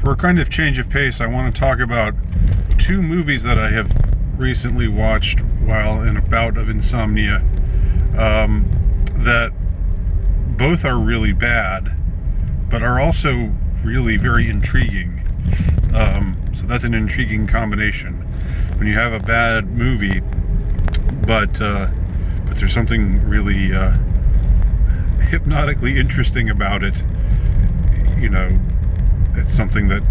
For a kind of change of pace, I want to talk about two movies that I have recently watched while in a bout of insomnia, that both are really bad, but are also really very intriguing. So that's an intriguing combination. When you have a bad movie, but there's something really hypnotically interesting about it, you know, it's something that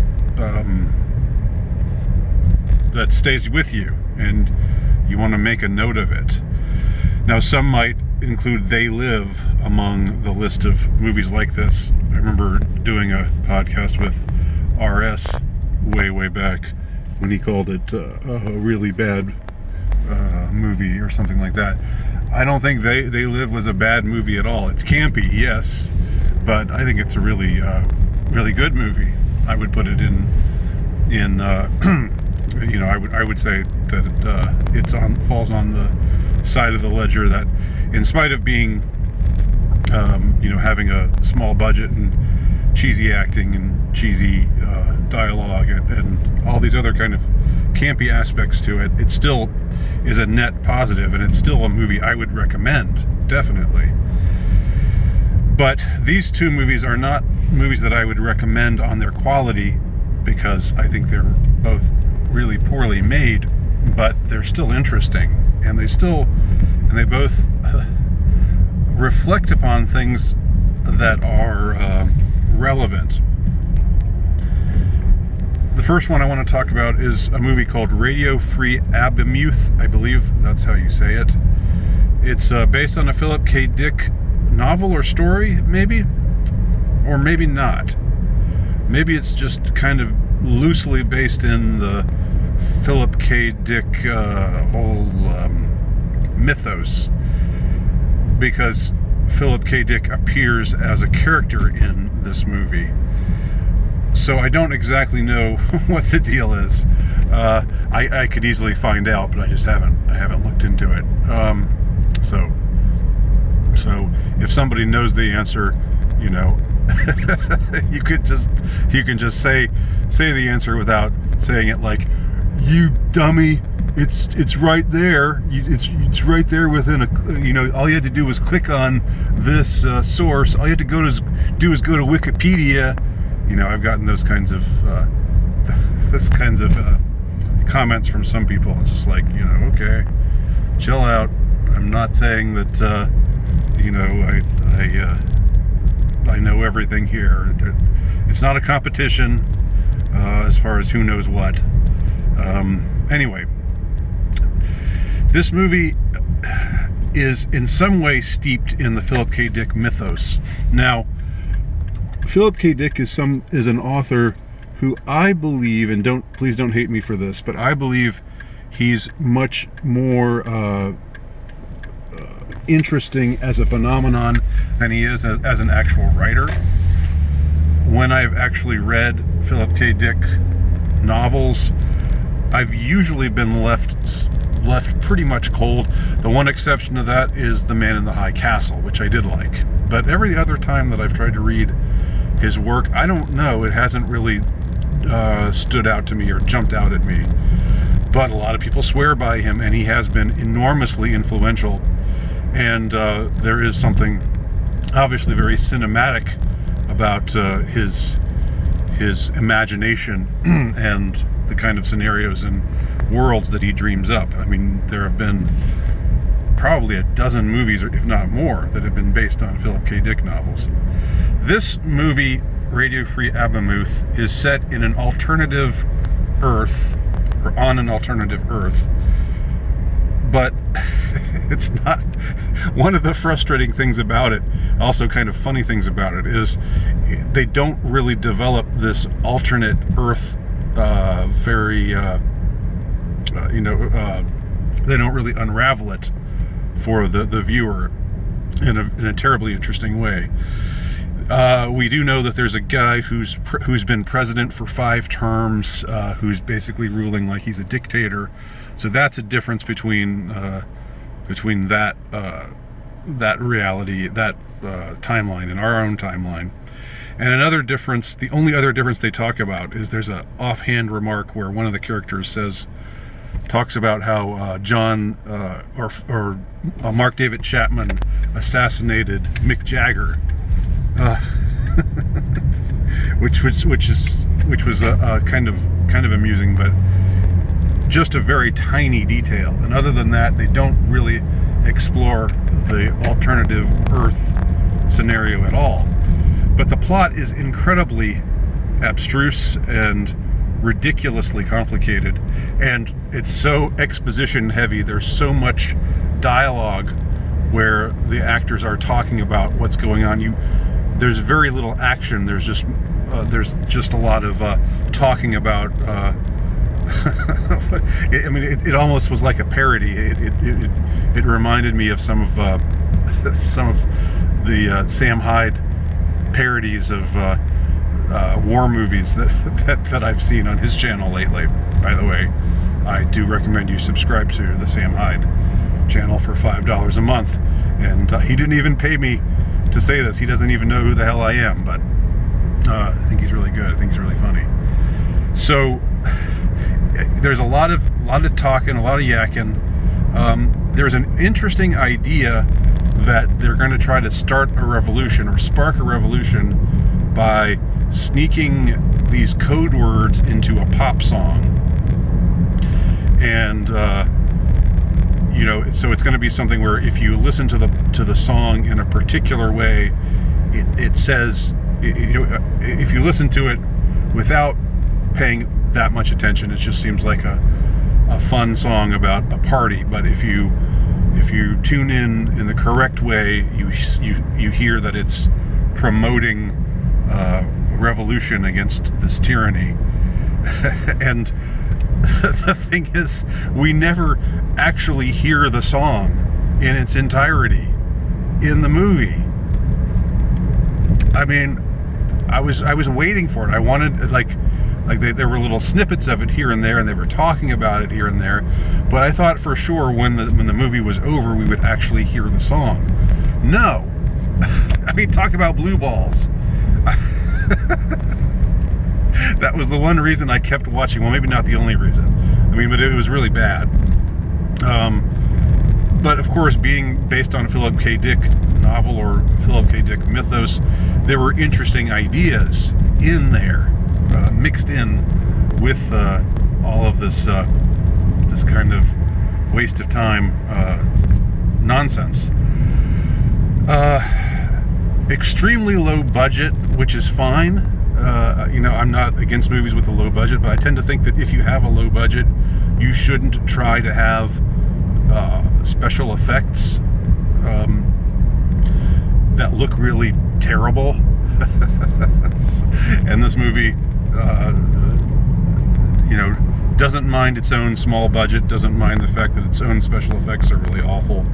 that stays with you, and you want to make a note of it. Now, some might include They Live among the list of movies like this. I remember doing a podcast with RS way back when he called it a really bad movie or something like that. I don't think They Live was a bad movie at all. It's campy, yes, but I think it's a really good movie. I would put it in you know, I would say that it falls on the side of the ledger that, in spite of being you know, having a small budget and cheesy acting and cheesy dialogue and all these other kind of campy aspects to it, it still is a net positive, and it's still a movie I would recommend, definitely. But these two movies are not movies that I would recommend on their quality, because I think they're both really poorly made, but they're still interesting, and they both reflect upon things that are relevant. The first one I want to talk about is a movie called Radio Free Abemuth. I believe that's how you say it. It's based on a Philip K. Dick novel or story, maybe? Or maybe not. Maybe it's just kind of loosely based in the Philip K. Dick whole mythos, because Philip K. Dick appears as a character in this movie. So I don't exactly know what the deal is. I could easily find out, but I haven't looked into it. So if somebody knows the answer, you know, you can just say the answer without saying it like, "You dummy, it's right there. It's right there within a, you know, all you had to do was click on this source. All you had to do is go to Wikipedia." You know, I've gotten those kinds of comments from some people. It's just like, you know, okay, chill out. I'm not saying that you know, I know everything here. It's not a competition as far as who knows what. Anyway, this movie is in some way steeped in the Philip K. Dick mythos. Now, Philip K. Dick is an author who I believe, and please don't hate me for this, but I believe he's much more interesting as a phenomenon than he is as an actual writer. When I've actually read Philip K. Dick novels, I've usually been left pretty much cold. The one exception to that is The Man in the High Castle, which I did like. But every other time that I've tried to read his work, I don't know, it hasn't really stood out to me or jumped out at me. But a lot of people swear by him, and he has been enormously influential. And there is something obviously very cinematic about his imagination and the kind of scenarios and worlds that he dreams up. I mean, there have been probably a dozen movies, if not more, that have been based on Philip K. Dick novels. This movie, Radio Free Abemuth, is set in an alternative Earth, or on an alternative Earth, but it's not. One of the frustrating things about it, also kind of funny things about it, is they don't really develop this alternate Earth very, they don't really unravel it for the viewer in a terribly interesting way. We do know that there's a guy who's been president for 5 terms, who's basically ruling like he's a dictator. So that's a difference between that reality, that timeline, in our own timeline. And another difference, the only other difference they talk about is there's a offhand remark where one of the characters talks about how John or Mark David Chapman assassinated Mick Jagger, which was a kind of amusing, but just a very tiny detail. And other than that, they don't really explore the alternative Earth scenario at all. But the plot is incredibly abstruse and ridiculously complicated, and it's so exposition heavy. There's so much dialogue where the actors are talking about what's going on. There's very little action. There's just a lot of talking about. I mean, it almost was like a parody. It reminded me of some of the Sam Hyde parodies of war movies that I've seen on his channel lately. By the way, I do recommend you subscribe to the Sam Hyde channel for $5 a month. And he didn't even pay me to say this. He doesn't even know who the hell I am, but I think he's really good. I think he's really funny. So there's a lot of talking, a lot of yakking. There's an interesting idea that they're going to try to start a revolution or spark a revolution by sneaking these code words into a pop song. And so it's going to be something where if you listen to the song in a particular way, it says, if you listen to it without paying that much attention, it just seems like a fun song about a party. But if you tune in the correct way, you hear that it's promoting revolution against this tyranny. And the thing is, we never actually hear the song in its entirety in the movie. I mean, I was waiting for it. I wanted, there were little snippets of it here and there, and they were talking about it here and there, but I thought for sure when the movie was over, we would actually hear the song. No. I mean, talk about blue balls. That was the one reason I kept watching. Well, maybe not the only reason. I mean, but it was really bad. But of course, being based on a Philip K. Dick novel or Philip K. Dick mythos, there were interesting ideas in there, mixed in with all of this kind of waste of time nonsense. Extremely low budget, which is fine. I'm not against movies with a low budget, but I tend to think that if you have a low budget, you shouldn't try to have special effects that look really terrible. And this movie, doesn't mind its own small budget, doesn't mind the fact that its own special effects are really awful.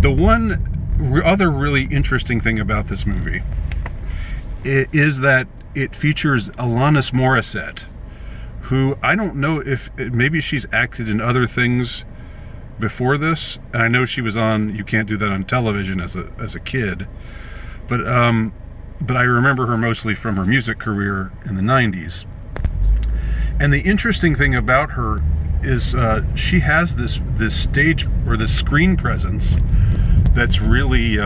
The one other really interesting thing about this movie is that it features Alanis Morissette, who I don't know if maybe she's acted in other things before this. And I know she was on You Can't Do That on Television as a kid, but I remember her mostly from her music career in the 90s. And the interesting thing about her is she has this stage or this screen presence that's really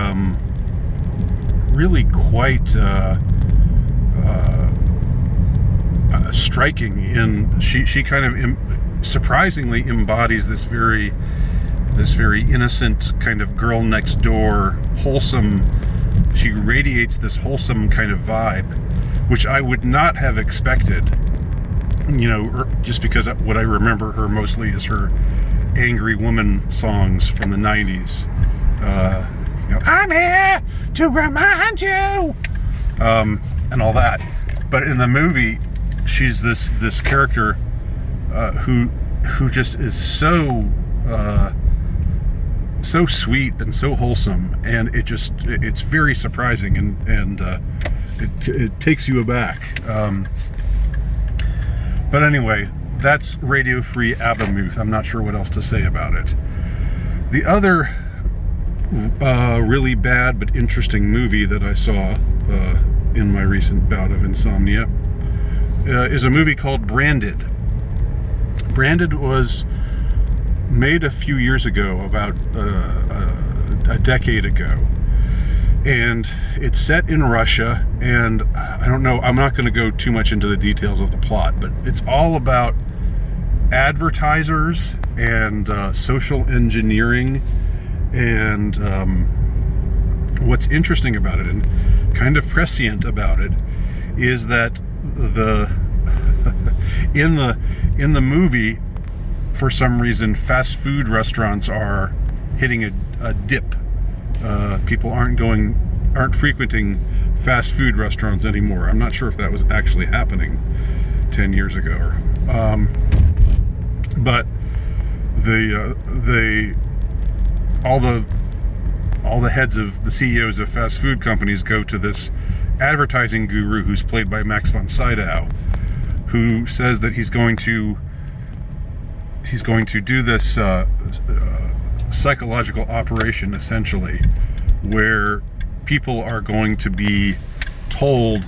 quite striking. In she kind of surprisingly embodies this very innocent kind of girl next door, wholesome. She radiates this wholesome kind of vibe, which I would not have expected. Just because what I remember her mostly is her angry woman songs from the 90s. I'm here to remind you, and all that. But in the movie, she's this character who just is so sweet and so wholesome, and it's very surprising, and it takes you aback. But anyway, that's Radio Free Abamuth. I'm not sure what else to say about it. The other really bad but interesting movie that I saw in my recent bout of insomnia is a movie called Branded. Branded was made a few years ago, about a decade ago, and it's set in Russia, and I don't know, I'm not going to go too much into the details of the plot, but it's all about advertisers and social engineering. And what's interesting about it, and kind of prescient about it, is that in the movie, for some reason, fast food restaurants are hitting a dip. People aren't frequenting fast food restaurants anymore. I'm not sure if that was actually happening 10 years ago, but all the heads of the CEOs of fast food companies go to this advertising guru who's played by Max von Sydow, who says that he's going to do this psychological operation, essentially, where people are going to be told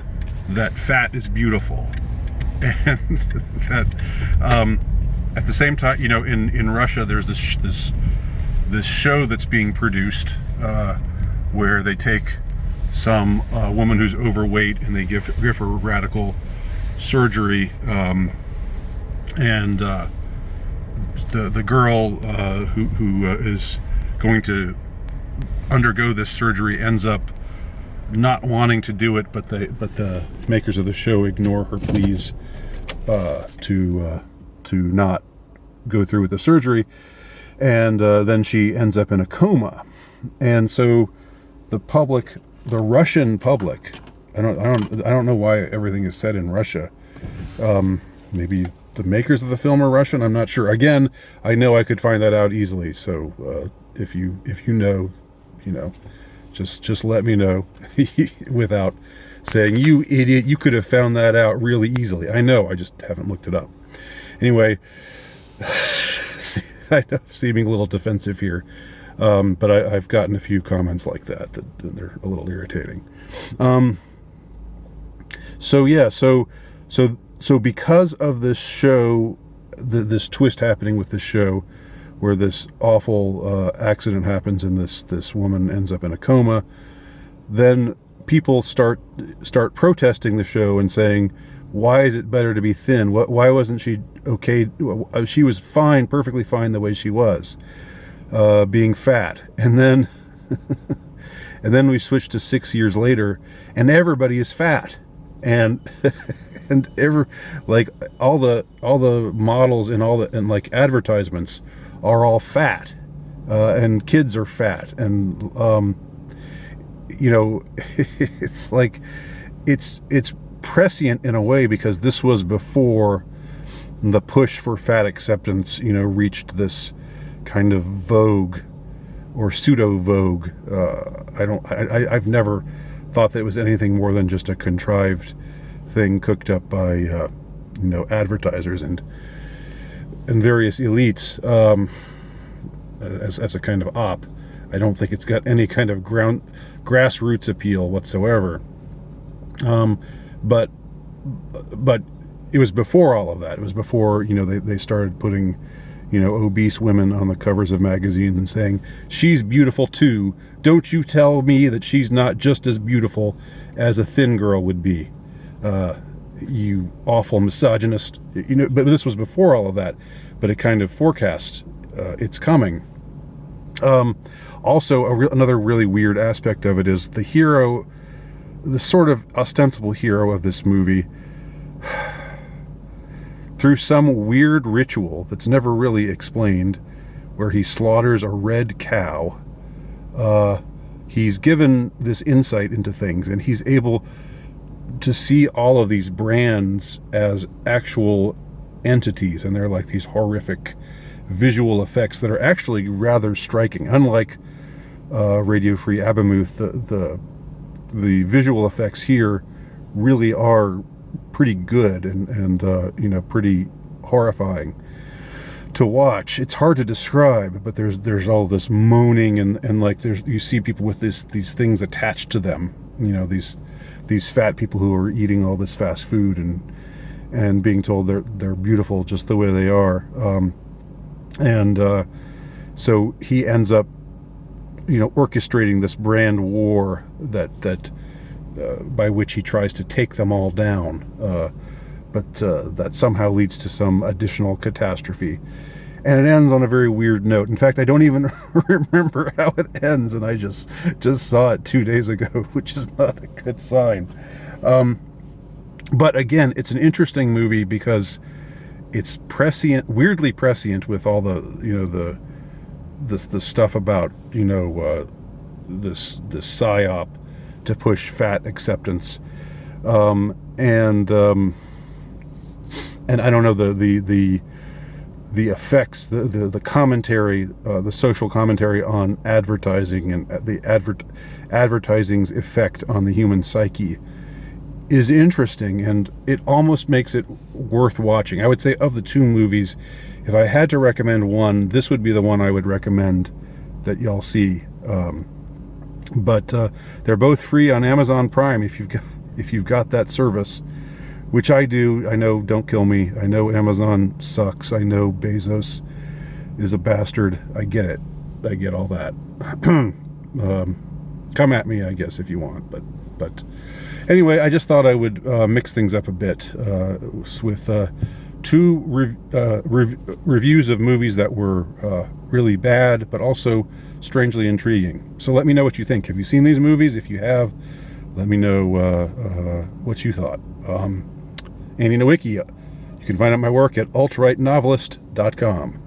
that fat is beautiful, and that at the same time, in Russia, there's this show that's being produced where they take some woman who's overweight and they give her radical surgery, and the girl who is going to undergo this surgery ends up not wanting to do it, but the makers of the show ignore her pleas to not go through with the surgery, and then she ends up in a coma. And so the Russian public, I don't know why everything is set in Russia. Maybe the makers of the film are Russian, I'm not sure. Again, I know I could find that out easily, so if you know, just let me know without saying, you idiot, you could have found that out really easily. I know, I just haven't looked it up. Anyway, I know I'm seeming a little defensive here, but I've gotten a few comments like that they're a little irritating. So because of this show, this twist happening with this show, where this awful accident happens and this woman ends up in a coma, then people start protesting the show and saying, why is it better to be thin? Why wasn't she okay? She was fine, perfectly fine the way she was, being fat. And then and then we switch to 6 years later and everybody is fat, and like all the models and like advertisements are all fat, and kids are fat, and it's like it's prescient in a way, because this was before the push for fat acceptance reached this kind of vogue or pseudo vogue. I've never thought that it was anything more than just a contrived thing cooked up by advertisers and various elites, as a kind of op. I don't think it's got any kind of grassroots appeal whatsoever. But it was before all of that. It was before they started putting obese women on the covers of magazines and saying, she's beautiful too. Don't you tell me that she's not just as beautiful as a thin girl would be. You awful misogynist. But this was before all of that. But it kind of forecast it's coming. Also, another really weird aspect of it is the hero, the sort of ostensible hero of this movie, through some weird ritual that's never really explained, where he slaughters a red cow, he's given this insight into things, and he's able to see all of these brands as actual entities, and they're like these horrific visual effects that are actually rather striking. Unlike Radio Free Abamuth, the visual effects here really are pretty good and pretty horrifying. to watch. It's hard to describe, but there's all this moaning and like you see people with these things attached to them, you know, these fat people who are eating all this fast food and being told they're beautiful just the way they are. So he ends up, you know, orchestrating this brand war that by which he tries to take them all down, but that somehow leads to some additional catastrophe, and it ends on a very weird note. In fact, I don't even remember how it ends, and I just saw it 2 days ago, which is not a good sign. But again, it's an interesting movie because it's prescient, weirdly prescient, with all the, you know, the stuff about, you know, this psyop to push fat acceptance, and I don't know, the effects, the commentary, the social commentary on advertising and the advertising's effect on the human psyche is interesting, and it almost makes it worth watching. I would say of the two movies, if I had to recommend one, this would be the one I would recommend that y'all see. But they're both free on Amazon Prime if you've got that service, which I do. I know, don't kill me. I know Amazon sucks. I know Bezos is a bastard. I get it. I get all that. Come at me, I guess, if you want. But anyway, I just thought I would mix things up a bit with two reviews of movies that were really bad, but also strangely intriguing. So let me know what you think. Have you seen these movies? If you have, let me know what you thought. Andy Nowicki. You can find out my work at altrightnovelist.com.